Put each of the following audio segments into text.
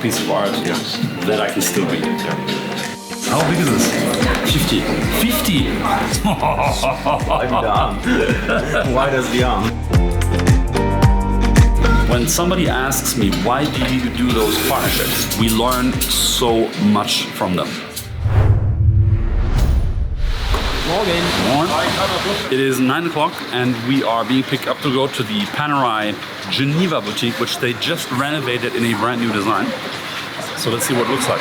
piece of art that I can still read. How big is this? 50. 50? Like the arm. Wide as the arm. When somebody asks me, why do you do those partnerships? We learn so much from them. Morgen. It is 9 o'clock and we are being picked up to go to the Panerai Geneva boutique, which they just renovated in a brand new design. So let's see what it looks like.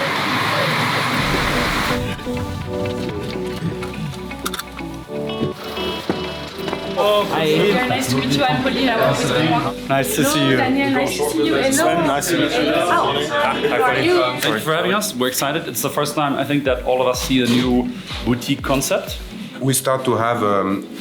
Very nice to meet you. I'm Paulina. Nice to see you. Daniel, nice to see you. Hello. Nice to meet you. How are you? Thank you for having us. We're excited. It's the first time I think that all of us see a new boutique concept. We start to have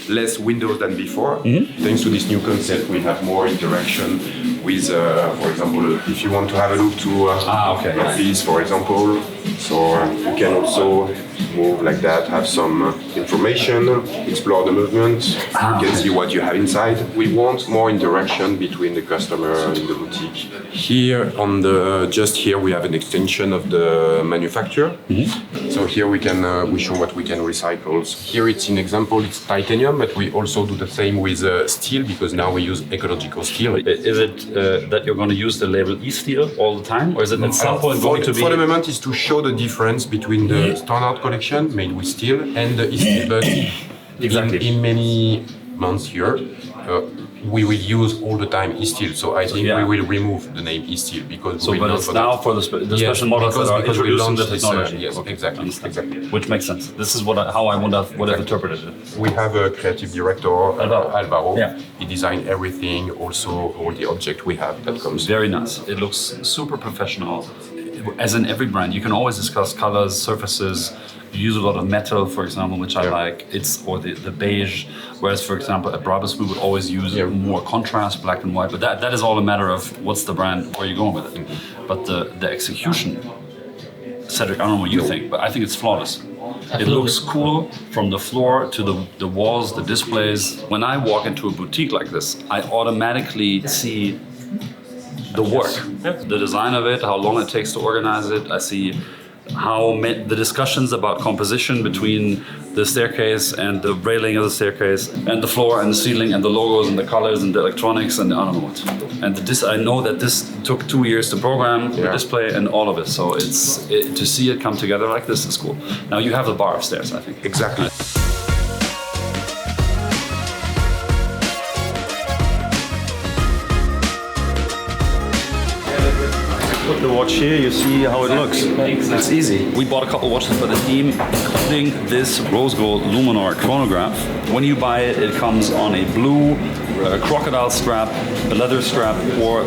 less windows than before. Thanks to this new concept, we have more interaction with, for example, if you want to have a look to office, for example. So you can also move like that, have some information, explore the movement, you can see what you have inside. We want more interaction between the customer and the boutique. Here on the, just here we have an extension of the manufacturer. So here we can, we show what we can recycle. Here it's an example, it's titanium, but we also do the same with steel because now we use ecological steel. Is it that you're going to use the label e-steel all the time, or is it at some point going to be... For the moment is to show the difference between the standard collection made with steel and the e-steel, but in many months here, we will use all the time e-steel, so I think we will remove the name e-steel because we will but it's now for the special models that are introducing the technology. Yes, exactly. Which makes sense. This is how I would have interpreted it. We have a creative director, Alvaro. Yeah. He designed everything, also all the object we have that comes. Very nice. It looks super professional. As in every brand, you can always discuss colors, surfaces. You use a lot of metal, for example, which I like. Or the beige. Whereas, for example, at BRABUS, we would always use more contrast, black and white. But that is all a matter of what's the brand, where you're going with it. But the execution, Cedric, I don't know what you think, but I think it's flawless. Absolutely. It looks cool from the floor to the walls, the displays. When I walk into a boutique like this, I automatically see the work, the design of it, how long it takes to organize it. I see the discussions about composition between the staircase and the railing of the staircase and the floor and the ceiling and the logos and the colors and the electronics and I don't know what. And I know that this took 2 years to program, the display and all of it. So to see it come together like this is cool. Now you have the bar upstairs, I think. Exactly. Put the watch here, you see how it looks. It's easy. We bought a couple watches for the team, including this rose gold Luminor chronograph. When you buy it, it comes on a blue crocodile strap, a leather strap, or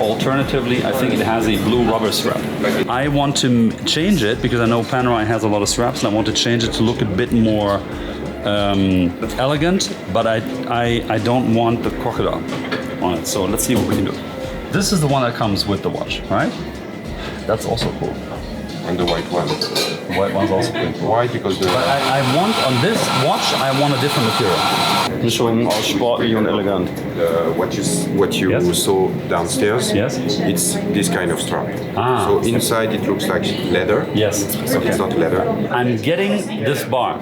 alternatively, I think it has a blue rubber strap. I want to change it because I know Panerai has a lot of straps, and I want to change it to look a bit more elegant, but I don't want the crocodile on it. So let's see what we can do. This is the one that comes with the watch, right? That's also cool. And the white one. The white one's also cool. Why? Because the... But I want, on this watch, I want a different material. Mischung aus sportlich und elegant. What you saw downstairs, it's this kind of strap. So inside it looks like leather. Yes. It's not leather. I'm getting this bar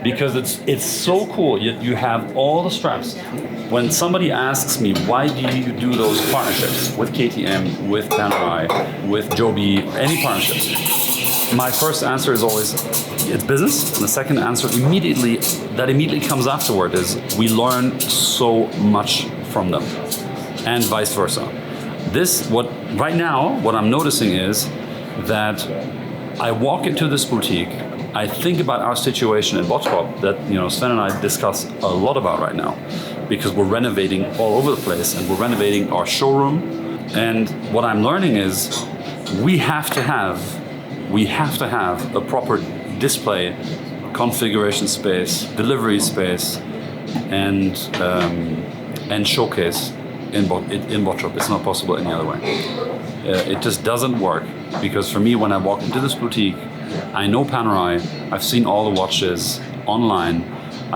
because it's so cool. You have all the straps. When somebody asks me, why do you do those partnerships with KTM, with Panerai, with Joby, any partnerships? My first answer is always, it's business. And the second answer immediately comes afterward is, we learn so much from them, and vice versa. Right now, what I'm noticing is that I walk into this boutique, I think about our situation in Bottrop that Sven and I discuss a lot about right now, because we're renovating all over the place and we're renovating our showroom. And what I'm learning is we have to have a proper display, configuration space, delivery space, and showcase in Bottrop. It's not possible any other way. It just doesn't work, because for me, when I walk into this boutique, I know Panerai, I've seen all the watches online,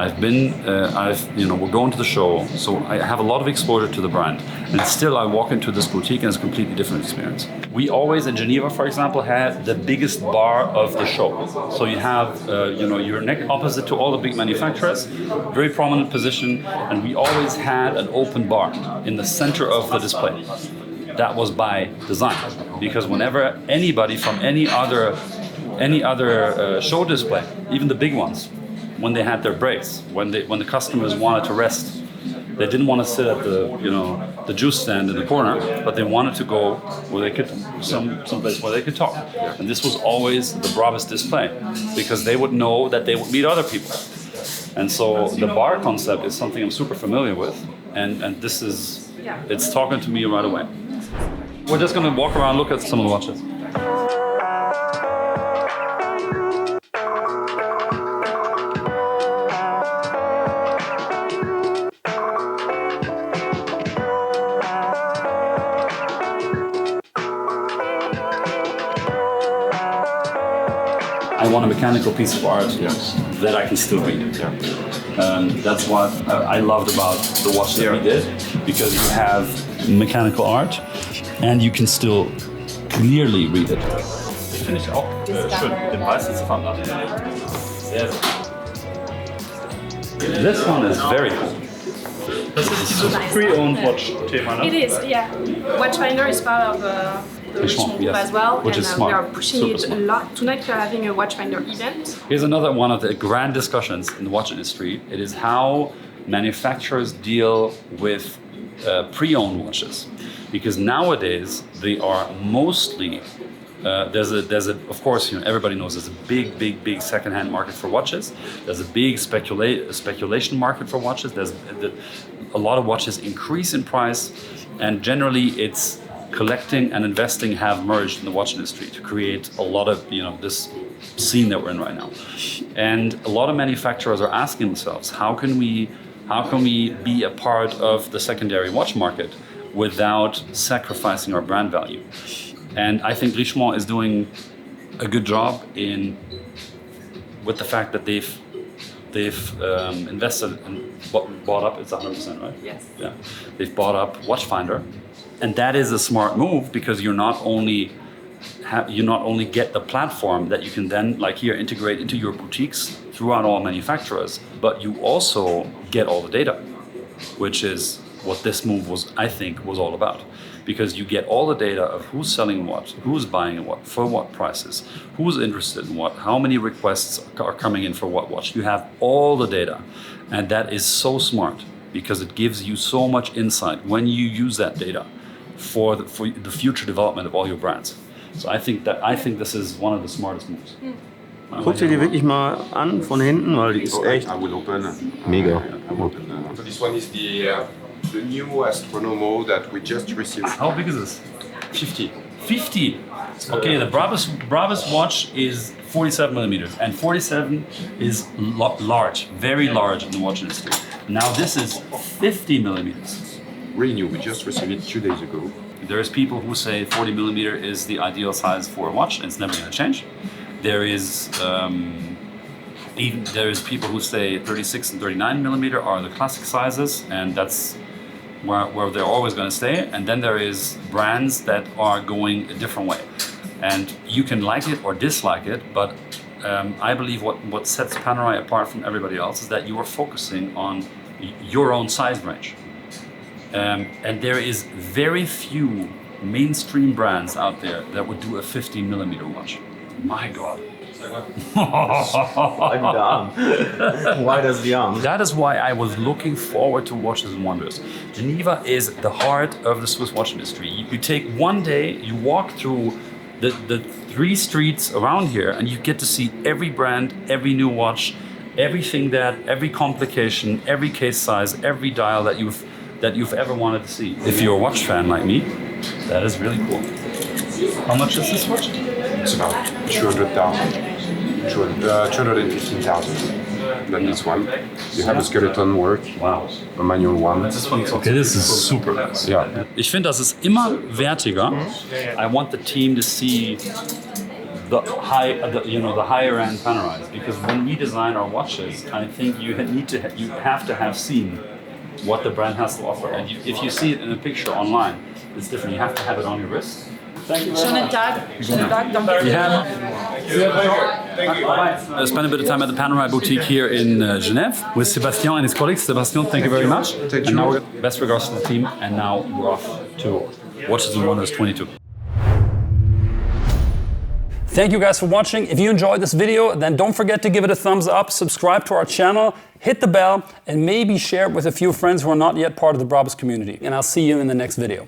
we're going to the show, so I have a lot of exposure to the brand, and still I walk into this boutique and it's a completely different experience. We always in Geneva, for example, had the biggest bar of the show. So you have, you're neck opposite to all the big manufacturers, very prominent position, and we always had an open bar in the center of the display. That was by design, because whenever anybody from any other show display, even the big ones, when they had their breaks, when the customers wanted to rest, they didn't want to sit at the juice stand in the corner, but they wanted to go where they could someplace where they could talk. And this was always the BRABUS display, because they would know that they would meet other people. And so the bar concept is something I'm super familiar with, and it's talking to me right away. We're just gonna walk around, look at some of the watches. I want a mechanical piece of art that I can still read. That's what I loved about the watch that we did, because you have mechanical art and you can still clearly read it. Finde ich auch schön. Den weißen Farben. Sehr, sehr. This one is very cool. This is a pre-owned watch Thema, no? It is, yeah. Watchfinder is part of the Richemont group as well, which and is smart. we are pushing it a lot. Tonight we are having a Watchfinder event. Here's another one of the grand discussions in the watch industry. It is how manufacturers deal with pre-owned watches, because nowadays they are mostly there's a of course, everybody knows there's a big second-hand market for watches. There's a big speculation market for watches. A lot of watches increase in price, and generally it's collecting and investing have merged in the watch industry to create a lot of this scene that we're in right now. And a lot of manufacturers are asking themselves, how can we be a part of the secondary watch market without sacrificing our brand value? And I think Richemont is doing a good job with the fact that they've invested and bought up. It's 100%, right? Yes. Yeah, they've bought up Watchfinder, and that is a smart move, because you not only get the platform that you can then, like here, integrate into your boutiques throughout all manufacturers, but you also get all the data, which is what this move was all about. Because you get all the data of who's selling what, who's buying what, for what prices, who's interested in what, how many requests are coming in for what watch. You have all the data, and that is so smart, because it gives you so much insight when you use that data for the future development of all your brands. So I think this is one of the smartest moves. Guck dir die wirklich mal an von hinten, weil die ist echt I will open. mega. So this one is the new Astronomo that we just received. How big is this? 50. 50. Okay, the BRABUS watch is 47 millimeters, and 47 is large, very large in the watch industry. Now this is 50 millimeters. Really new. We just received it 2 days ago. There's people who say 40 millimeter is the ideal size for a watch, and it's never going to change. There is people who say 36 and 39 millimeter are the classic sizes, and that's where they're always going to stay. And then there is brands that are going a different way, and you can like it or dislike it, but I believe what sets Panerai apart from everybody else is that you are focusing on your own size range. And there is very few mainstream brands out there that would do a 50 millimeter watch. My God. Why the arm? Why does the arm? That is why I was looking forward to Watches and Wonders. Geneva is the heart of the Swiss watch industry. You take one day, you walk through the 3 streets around here, and you get to see every brand, every new watch, every complication, every case size, every dial that you've ever wanted to see. If you're a watch fan like me, that is really cool. How much is this watch? It's about 215,000. Then this one. You have a skeleton work. Wow. A manual one. Okay, this is super nice. Yeah. Ich finde, das ist immer wertiger. I want the team to see the higher end Panerais, because when we design our watches, I think you have to have seen what the brand has to offer. And if you see it in a picture online, it's different. You have to have it on your wrist. Thank you very much. Schönen Tag, danke. We have spent a bit of time at the Panerai boutique here in Geneva with Sebastian and his colleagues. Sebastian, thank you very much. Thank you. And now, best regards to the team. And now we're off to Watches and Wonders 22. Thank you guys for watching. If you enjoyed this video, then don't forget to give it a thumbs up, subscribe to our channel, hit the bell, and maybe share it with a few friends who are not yet part of the Brabus community. And I'll see you in the next video.